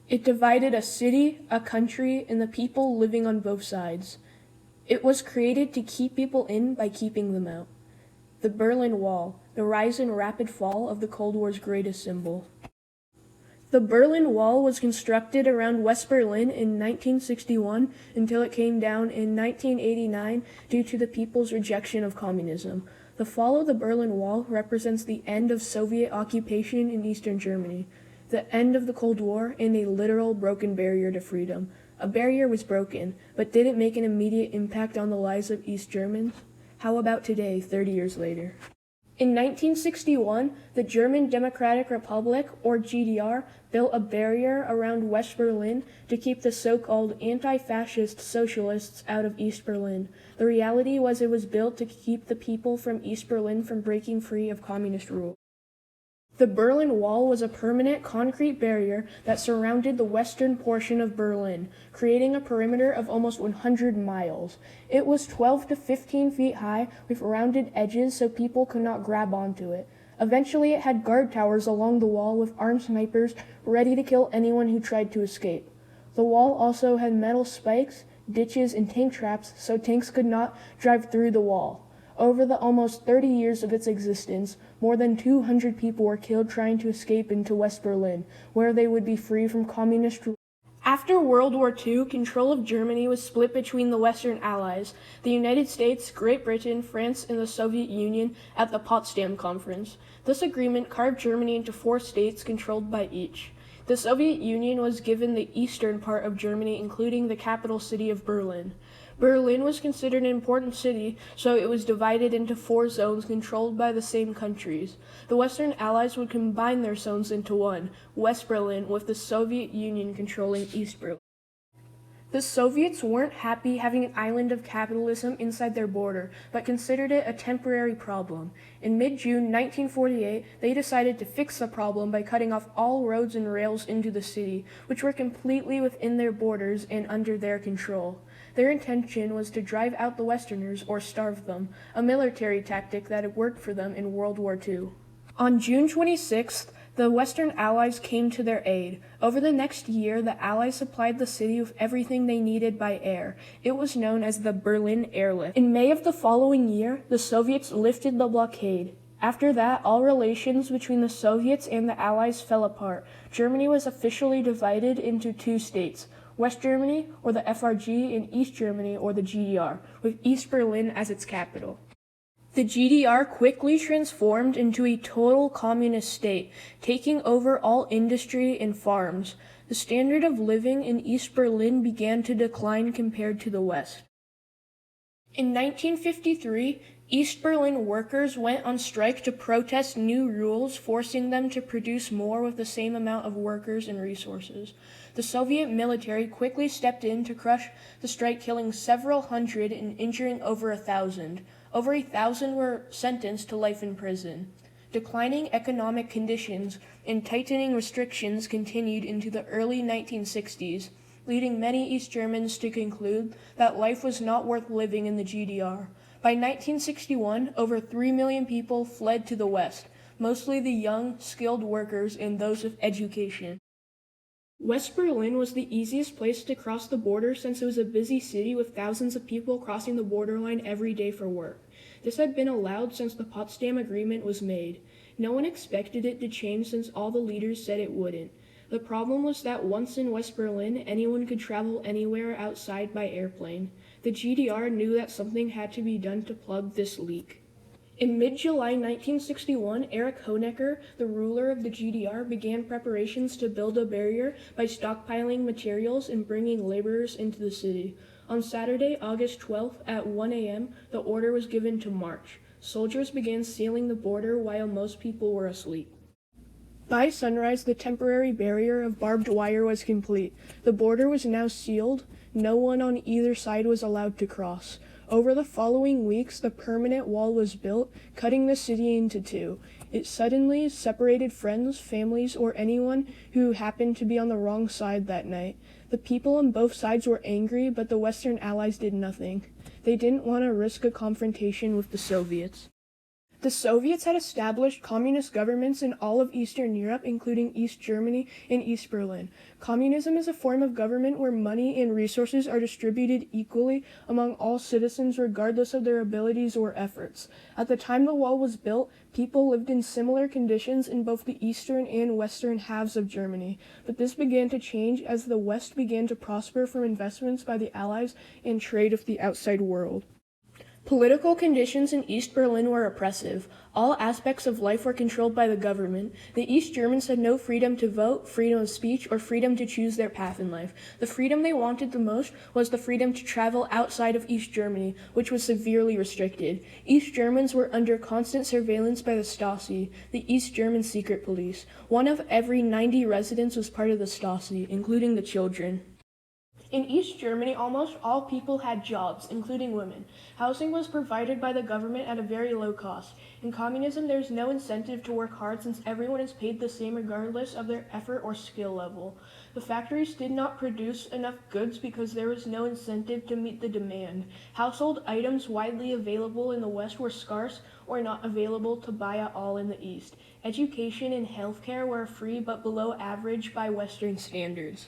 It divided a city, a country, and the people living on both sides. It was created to keep people in by keeping them out. The Berlin Wall, the rise and rapid fall of the Cold War's greatest symbol. The Berlin Wall was constructed around West Berlin in 1961 until it came down in 1989 due to the people's rejection of communism. The fall of the Berlin Wall represents the end of Soviet occupation in Eastern Germany, the end of the Cold War, and a literal broken barrier to freedom. A barrier was broken, but did it make an immediate impact on the lives of East Germans? How about today, 30 years later? In 1961, the German Democratic Republic, or GDR, built a barrier around West Berlin to keep the so-called anti-fascist socialists out of East Berlin. The reality was it was built to keep the people from East Berlin from breaking free of communist rule. The Berlin Wall was a permanent concrete barrier that surrounded the western portion of Berlin, creating a perimeter of almost 100 miles. It was 12 to 15 feet high with rounded edges so people could not grab onto it. Eventually, it had guard towers along the wall with armed snipers ready to kill anyone who tried to escape. The wall also had metal spikes, ditches, and tank traps so tanks could not drive through the wall. Over the almost 30 years of its existence, more than 200 people were killed trying to escape into West Berlin, where they would be free from communist rule. After World War II, control of Germany was split between the Western Allies, the United States, Great Britain, France, and the Soviet Union at the Potsdam Conference. This agreement carved Germany into 4 states controlled by each. The Soviet Union was given the eastern part of Germany, including the capital city of Berlin. Berlin was considered an important city, so it was divided into 4 zones controlled by the same countries. The Western Allies would combine their zones into one, West Berlin, with the Soviet Union controlling East Berlin. The Soviets weren't happy having an island of capitalism inside their border, but considered it a temporary problem. In mid-June 1948, they decided to fix the problem by cutting off all roads and rails into the city, which were completely within their borders and under their control. Their intention was to drive out the Westerners or starve them, a military tactic that had worked for them in World War II. On June 26th, the Western Allies came to their aid. Over the next year, the Allies supplied the city with everything they needed by air. It was known as the Berlin Airlift. In May of the following year, the Soviets lifted the blockade. After that, all relations between the Soviets and the Allies fell apart. Germany was officially divided into 2 states, West Germany, or the FRG, and East Germany, or the GDR, with East Berlin as its capital. The GDR quickly transformed into a total communist state, taking over all industry and farms. The standard of living in East Berlin began to decline compared to the West. In 1953, East Berlin workers went on strike to protest new rules forcing them to produce more with the same amount of workers and resources. The Soviet military quickly stepped in to crush the strike, killing several hundred and injuring over 1,000. Over 1,000 were sentenced to life in prison. Declining economic conditions and tightening restrictions continued into the early 1960s, leading many East Germans to conclude that life was not worth living in the GDR. By 1961, over 3 million people fled to the West, mostly the young, skilled workers and those with education. West Berlin was the easiest place to cross the border since it was a busy city with thousands of people crossing the borderline every day for work. This had been allowed since the Potsdam Agreement was made. No one expected it to change since all the leaders said it wouldn't. The problem was that once in West Berlin, anyone could travel anywhere outside by airplane. The GDR knew that something had to be done to plug this leak. In mid-July 1961, Erich Honecker, the ruler of the GDR, began preparations to build a barrier by stockpiling materials and bringing laborers into the city. On Saturday, August 12th at 1 a.m., the order was given to march. Soldiers began sealing the border while most people were asleep. By sunrise, the temporary barrier of barbed wire was complete. The border was now sealed. No one on either side was allowed to cross. Over the following weeks, the permanent wall was built, cutting the city into 2. It suddenly separated friends, families, or anyone who happened to be on the wrong side that night. The people on both sides were angry, but the Western Allies did nothing. They didn't want to risk a confrontation with the Soviets. The Soviets had established communist governments in all of Eastern Europe, including East Germany and East Berlin. Communism is a form of government where money and resources are distributed equally among all citizens regardless of their abilities or efforts. At the time the wall was built, people lived in similar conditions in both the eastern and western halves of Germany, but this began to change as the West began to prosper from investments by the Allies and trade with the outside world. Political conditions in East Berlin were oppressive. All aspects of life were controlled by the government. The East Germans had no freedom to vote, freedom of speech, or freedom to choose their path in life. The freedom they wanted the most was the freedom to travel outside of East Germany, which was severely restricted. East Germans were under constant surveillance by the Stasi, the East German secret police. One of every 90 residents was part of the Stasi, including the children. In East Germany, almost all people had jobs, including women. Housing was provided by the government at a very low cost. In communism, there is no incentive to work hard since everyone is paid the same regardless of their effort or skill level. The factories did not produce enough goods because there was no incentive to meet the demand. Household items widely available in the West were scarce or not available to buy at all in the East. Education and healthcare were free but below average by Western standards.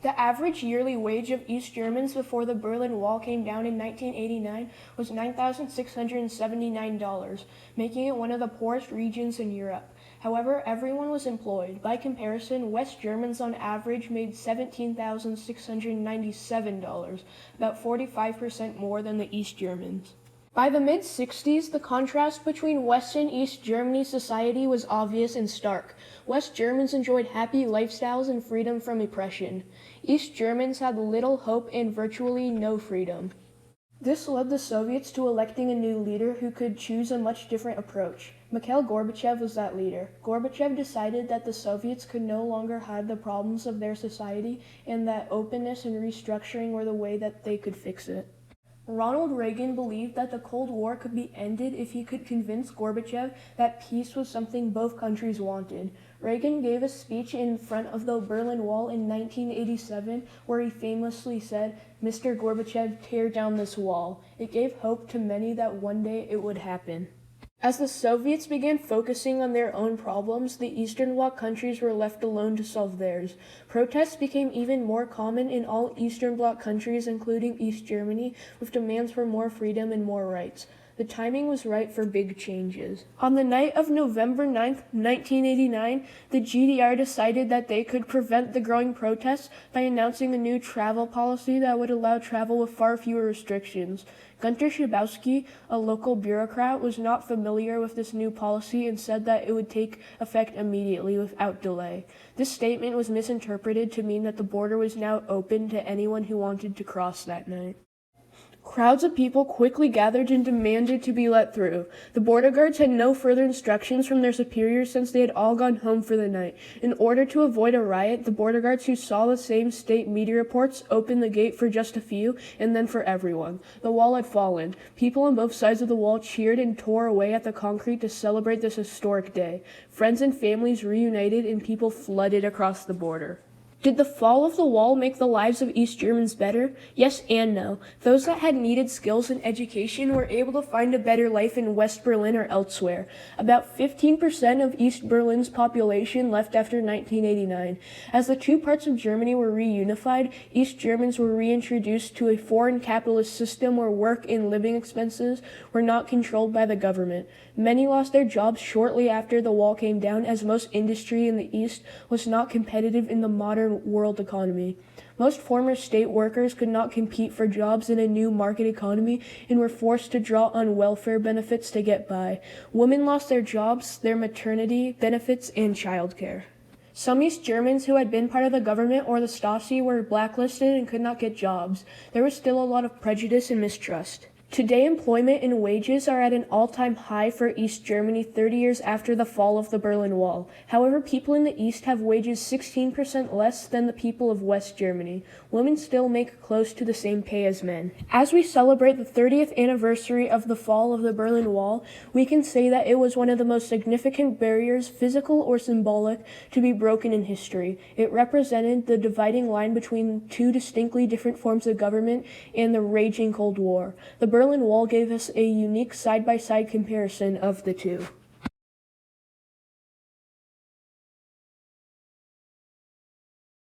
The average yearly wage of East Germans before the Berlin Wall came down in 1989 was $9,679, making it one of the poorest regions in Europe. However, everyone was employed. By comparison, West Germans on average made $17,697, about 45% more than the East Germans. By the mid-60s, the contrast between West and East Germany society was obvious and stark. West Germans enjoyed happy lifestyles and freedom from oppression. East Germans had little hope and virtually no freedom. This led the Soviets to electing a new leader who could choose a much different approach. Mikhail Gorbachev was that leader. Gorbachev decided that the Soviets could no longer hide the problems of their society and that openness and restructuring were the way that they could fix it. Ronald Reagan believed that the Cold War could be ended if he could convince Gorbachev that peace was something both countries wanted. Reagan gave a speech in front of the Berlin Wall in 1987 where he famously said, "Mr. Gorbachev, tear down this wall." It gave hope to many that one day it would happen. As the Soviets began focusing on their own problems, the Eastern Bloc countries were left alone to solve theirs. Protests became even more common in all Eastern Bloc countries, including East Germany, with demands for more freedom and more rights. The timing was right for big changes. On the night of November 9, 1989, the GDR decided that they could prevent the growing protests by announcing a new travel policy that would allow travel with far fewer restrictions. Gunter Schabowski, a local bureaucrat, was not familiar with this new policy and said that it would take effect immediately without delay. This statement was misinterpreted to mean that the border was now open to anyone who wanted to cross that night. Crowds of people quickly gathered and demanded to be let through. The border guards had no further instructions from their superiors since they had all gone home for the night. In order to avoid a riot, the border guards who saw the same state media reports opened the gate for just a few and then for everyone. The wall had fallen. People on both sides of the wall cheered and tore away at the concrete to celebrate this historic day. Friends and families reunited and people flooded across the border. Did the fall of the wall make the lives of East Germans better? Yes and no. Those that had needed skills and education were able to find a better life in West Berlin or elsewhere. About 15% of East Berlin's population left after 1989. As the two parts of Germany were reunified, East Germans were reintroduced to a foreign capitalist system where work and living expenses were not controlled by the government. Many lost their jobs shortly after the wall came down, as most industry in the East was not competitive in the modern world economy. Most former state workers could not compete for jobs in a new market economy and were forced to draw on welfare benefits to get by. Women lost their jobs, their maternity benefits, and childcare. Some East Germans who had been part of the government or the Stasi were blacklisted and could not get jobs. There was still a lot of prejudice and mistrust. Today, employment and wages are at an all-time high for East Germany 30 years after the fall of the Berlin Wall. However, people in the East have wages 16% less than the people of West Germany. Women still make close to the same pay as men. As we celebrate the 30th anniversary of the fall of the Berlin Wall, we can say that it was one of the most significant barriers, physical or symbolic, to be broken in history. It represented the dividing line between two distinctly different forms of government and the raging Cold War. The Berlin Wall gave us a unique side-by-side comparison of the two.